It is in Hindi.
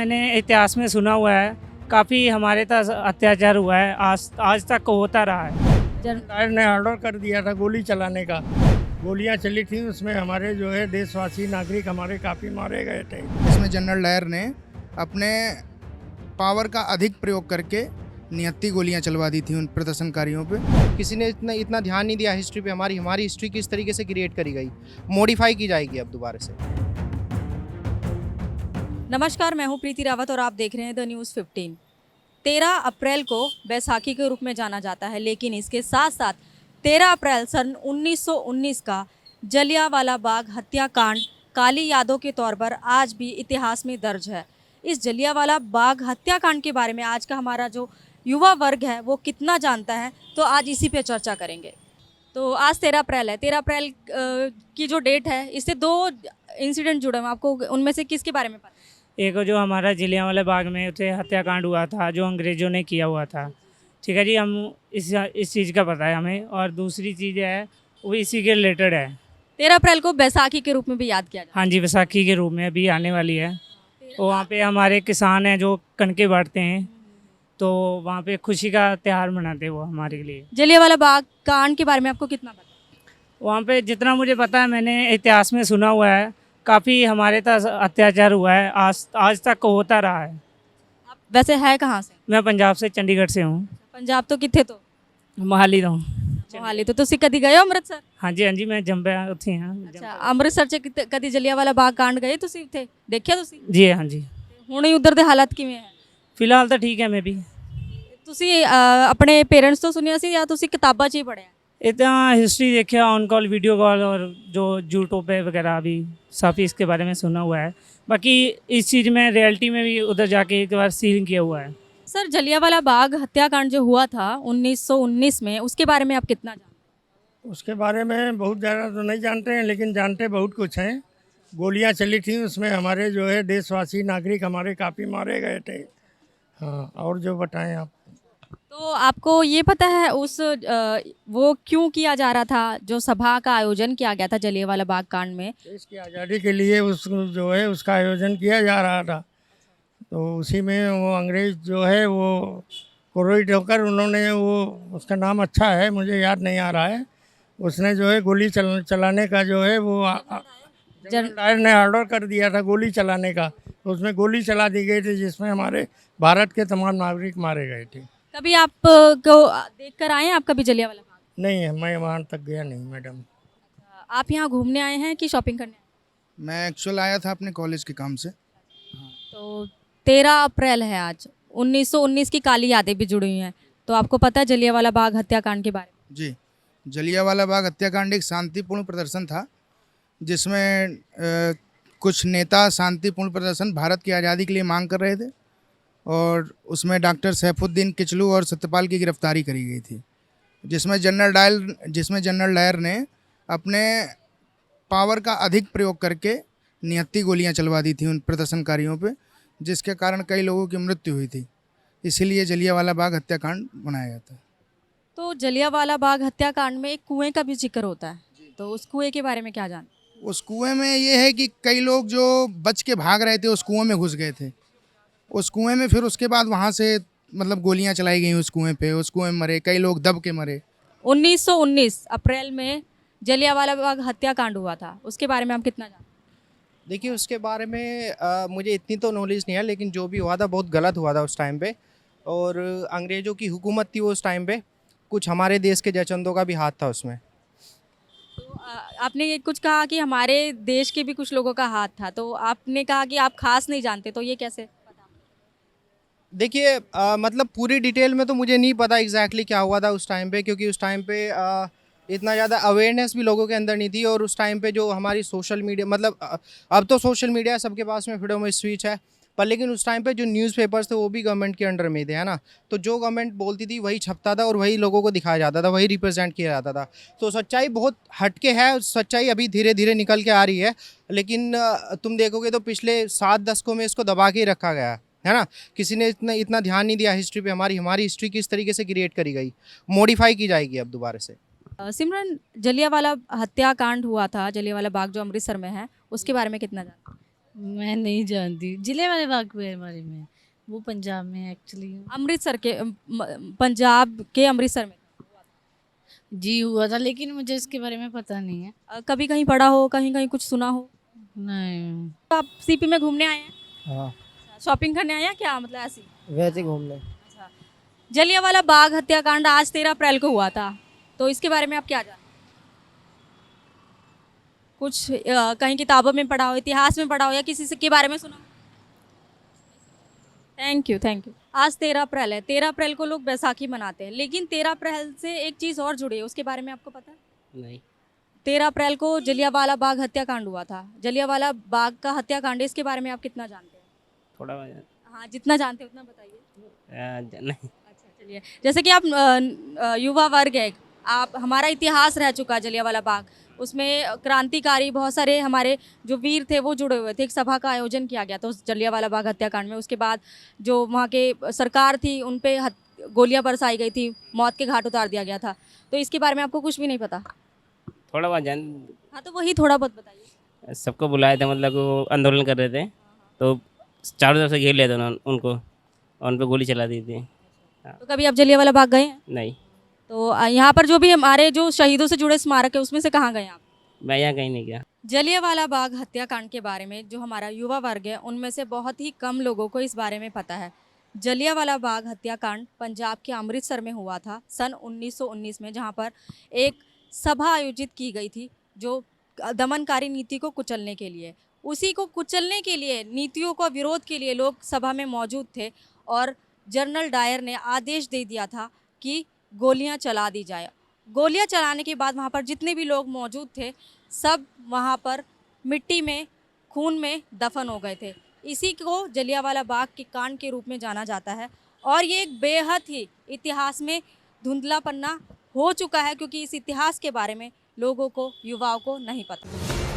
मैंने इतिहास में सुना हुआ है, काफ़ी हमारे तक अत्याचार हुआ है, आज तक होता रहा है। जनरल ने ऑर्डर कर दिया था गोली चलाने का, गोलियां चली थी, उसमें हमारे जो है देशवासी नागरिक हमारे काफ़ी मारे गए थे। इसमें जनरल डायर ने अपने पावर का अधिक प्रयोग करके निहत्ती गोलियां चलवा दी थी उन प्रदर्शनकारियों पे। किसी ने इतना ध्यान नहीं दिया हिस्ट्री पे। हमारी हिस्ट्री किस तरीके से क्रिएट करी गई, मॉडिफाई की जाएगी अब दोबारा से। नमस्कार, मैं हूं प्रीति रावत और आप देख रहे हैं द न्यूज़ 15। 13 अप्रैल को बैसाखी के रूप में जाना जाता है, लेकिन इसके साथ साथ 13 अप्रैल सन 1919 का जलियांवाला बाग हत्याकांड काली यादों के तौर पर आज भी इतिहास में दर्ज है। इस जलियांवाला बाग हत्याकांड के बारे में आज का हमारा जो युवा वर्ग है वो कितना जानता है, तो आज इसी पे चर्चा करेंगे। तो आज 13 अप्रैल है। 13 अप्रैल की जो डेट है, इससे दो इंसिडेंट जुड़े हैं। आपको उनमें से किसके बारे में पता? एक जो हमारा जलियांवाला बाग में उसे हत्याकांड हुआ था, जो अंग्रेज़ों ने किया हुआ था। ठीक है जी, हम इस चीज़ का पता है हमें। और दूसरी चीज़ है वो इसी के रिलेटेड है। 13 अप्रैल को बैसाखी के रूप में भी याद किया जाता है। हाँ जी, बैसाखी के रूप में अभी आने वाली है। वहाँ पे हमारे किसान हैं जो कणकें बांटते हैं, तो वहाँ पे खुशी का त्यौहार मनाते हैं वो हमारे लिए। जलियांवाला बाग कांड के बारे में आपको कितना पता है? वहाँ पे जितना मुझे पता है, मैंने इतिहास में सुना हुआ है, काफ़ी हमारे तक अत्याचार हुआ है, आज तक होता रहा है। आप वैसे है कहाँ से? मैं पंजाब से, चंडीगढ़ से हूँ। पंजाब तो कितने तो मोहाली तो हूँ। मोहाली तो तुसी कदी गए हो अमृतसर? हाँ जी, मैं जंबे उत्थे हाँ। अच्छा, अमृतसर च कदी जलियांवाला बाग कांड गए तुसी? उत्थे देखिया तुसी? जी हाँ जी। हुण उधर दे हालात किवें है? फिलहाल तो ठीक है। मैं भी तुसी अपने पेरेंट्स तो सुनिया सी या तुसी किताबां 'ਚ ही पढ़िया? इतना हिस्ट्री देखा, ऑन कॉल, वीडियो कॉल और जो यूट्यूब पे वगैरह भी काफ़ी इसके बारे में सुना हुआ है। बाकी इस चीज़ में रियलिटी में भी उधर जाके एक बार सीन किया हुआ है। सर, जलियांवाला बाग हत्याकांड जो हुआ था 1919 में, उसके बारे में आप कितना जानते हैं? उसके बारे में बहुत ज़्यादा तो नहीं जानते हैं, लेकिन जानते बहुत कुछ हैं। गोलियां चली थी, उसमें हमारे जो है देशवासी नागरिक हमारे काफ़ी मारे गए थे। हाँ, और जो बताएं आप। तो आपको ये पता है वो क्यों किया जा रहा था, जो सभा का आयोजन किया गया था जलियांवाला बाग कांड में? देश की आज़ादी के लिए उस जो है उसका आयोजन किया जा रहा था, तो उसी में वो अंग्रेज़ जो है वो कोरोइड होकर उन्होंने वो, उसका नाम अच्छा है मुझे याद नहीं आ रहा है, उसने जो है गोली चलाने का जो है वो जनरल डायर ने ऑर्डर कर दिया था गोली चलाने का, तो उसमें गोली चला दी गई थी, जिसमें हमारे भारत के तमाम नागरिक मारे गए थे। कभी आप को देख कर आए हैं आप कभी जलियांवाला बाग? नहीं है, मैं वहाँ तक गया नहीं मैडम। आप यहाँ घूमने आए हैं कि शॉपिंग करने आए हैं? मैं एक्चुअल आया था अपने कॉलेज के काम से। तो 13 अप्रैल है आज। 1919 की काली यादें भी जुड़ी हुई हैं, तो आपको पता है जलियांवाला बाग हत्याकांड के बारे में? जी, जलियांवाला बाग हत्याकांड एक शांतिपूर्ण प्रदर्शन था, जिसमें कुछ नेता शांतिपूर्ण प्रदर्शन भारत की आज़ादी के लिए मांग कर रहे थे, और उसमें डॉक्टर सैफुद्दीन किचलू और सत्यपाल की गिरफ्तारी करी गई थी, जिसमें जनरल डायर ने अपने पावर का अधिक प्रयोग करके निहत्ती गोलियां चलवा दी थी उन प्रदर्शनकारियों पे, जिसके कारण कई लोगों की मृत्यु हुई थी। इसीलिए जलियांवाला बाग हत्याकांड मनाया जाता है। तो जलियांवाला बाग हत्याकांड में एक कुएं का भी जिक्र होता है, तो उस कुएं के बारे में क्या जानते हैं? उस कुएं में ये है कि कई लोग जो बच के भाग रहे थे उस कुएं में घुस गए थे। उस कुएं में फिर उसके बाद वहाँ से मतलब गोलियां चलाई गई उस कुएं पे, उस कुएं में मरे कई लोग, दब के मरे। 1919 अप्रैल में जलियांवाला बाग हत्याकांड हुआ था, उसके बारे में आप कितना जानते हैं? देखिए, उसके बारे में मुझे इतनी तो नॉलेज नहीं है, लेकिन जो भी हुआ था बहुत गलत हुआ था उस टाइम पे, और अंग्रेज़ों की हुकूमत थी वो उस टाइम पे। कुछ हमारे देश के जयचंदों का भी हाथ था उसमें। तो आपने ये कुछ कहा कि हमारे देश के भी कुछ लोगों का हाथ था, तो आपने कहा कि आप खास नहीं जानते, तो ये कैसे पता? देखिए, मतलब पूरी डिटेल में तो मुझे नहीं पता एग्जैक्टली क्या हुआ था उस टाइम पे, क्योंकि उस टाइम पे इतना ज़्यादा अवेयरनेस भी लोगों के अंदर नहीं थी। और उस टाइम पे जो हमारी सोशल मीडिया, मतलब अब तो सोशल मीडिया सबके पास में, फ्रीडम ऑफ स्पीच है, पर लेकिन उस टाइम पे जो न्यूज़पेपर्स थे वो भी गवर्नमेंट के अंडर में थे, है ना। तो जो गवर्नमेंट बोलती थी वही छपता था और वही लोगों को दिखाया जाता था, वही रिप्रेजेंट किया जाता था। तो सच्चाई बहुत हटके है, सच्चाई अभी धीरे धीरे निकल के आ रही है, लेकिन तुम देखोगे तो पिछले 7 दशकों में इसको दबा के ही रखा गया है ना। किसी ने इतना ध्यान नहीं दिया हिस्ट्री पे। हमारी हिस्ट्री किस तरीके से क्रिएट करी गई, मॉडिफाई की जाएगी अब दोबारा से। सिमरन, जलियांवाला हत्याकांड हुआ था, जलियांवाला बाग जो अमृतसर में है, उसके बारे में कितना जानते हैं? मैं नहीं जानती जलियांवाला बाग के बारे में। वो पंजाब में एक्चुअली अमृतसर के पंजाब के अमृतसर में जी हुआ था, लेकिन मुझे इसके बारे में पता नहीं है। कभी कहीं पढ़ा हो, कहीं कहीं कुछ सुना हो? नहीं। तो आप सीपी में घूमने आए हैं? हाँ, शॉपिंग करने आए हैं क्या, मतलब ऐसी? वैसे घूमने। अच्छा। जलियांवाला बाग हत्याकांड आज 13 अप्रैल को हुआ था, तो इसके बारे में आप क्या जानते हैं? कुछ कहीं किताबों में पढ़ा हो, इतिहास में पढ़ा हो, या किसी से के बारे में सुना हो? Thank you, thank you. आज 13 अप्रैल है। 13 अप्रैल को लोग बैसाखी मनाते हैं, लेकिन 13 अप्रैल से एक चीज़ और जुड़ी है, उसके बारे में आपको पता है? नहीं। 13 अप्रैल को जलियांवाला बाग हत्याकांड हुआ था। जलियांवाला बाग का हत्याकांड, इसके बारे में आप कितना जानते हैं? थोड़ा हाँ, जितना जानते हैं उतना बताइए। नहीं। अच्छा, चलिए। जैसे कि आप युवा वर्ग है, आप, हमारा इतिहास रह चुका जलियांवाला बाग, उसमें क्रांतिकारी बहुत सारे हमारे जो वीर थे वो जुड़े हुए थे। एक सभा का आयोजन किया गया था उस जलियांवाला बाग हत्याकांड में। उसके बाद जो वहाँ के सरकार थी उन पे गोलियां बरसाई गई थी, मौत के घाट उतार दिया गया था। तो इसके बारे में आपको कुछ भी नहीं पता? थोड़ा बहुत जान। हाँ, तो वही थोड़ा बहुत बताइए। सबको बुलाए थे, मतलब वो आंदोलन कर रहे थे, तो चारों तरफ से घेर लिया था उनको, और उन पर गोली चला दी थी। तो कभी आप जलियांवाला बाग गए हैं? नहीं, तो यहाँ पर जो भी हमारे जो शहीदों से जुड़े स्मारक है, उसमें से कहाँ गए आप? मैं यहाँ कहीं नहीं गया। जलियांवाला बाग हत्याकांड के बारे में जो हमारा युवा वर्ग है, उनमें से बहुत ही कम लोगों को इस बारे में पता है। जलियांवाला बाग हत्याकांड पंजाब के अमृतसर में हुआ था सन 1919 में, जहाँ पर एक सभा आयोजित की गई थी जो दमनकारी नीति को कुचलने के लिए। उसी को कुचलने के लिए, नीतियों का विरोध के लिए लोग सभा में मौजूद थे, और जनरल डायर ने आदेश दे दिया था कि गोलियां चला दी जाए। गोलियां चलाने के बाद वहाँ पर जितने भी लोग मौजूद थे, सब वहाँ पर मिट्टी में, खून में दफन हो गए थे। इसी को जलियांवाला बाग के कांड के रूप में जाना जाता है, और ये एक बेहद ही इतिहास में धुंधला पन्ना हो चुका है, क्योंकि इस इतिहास के बारे में लोगों को, युवाओं को नहीं पता।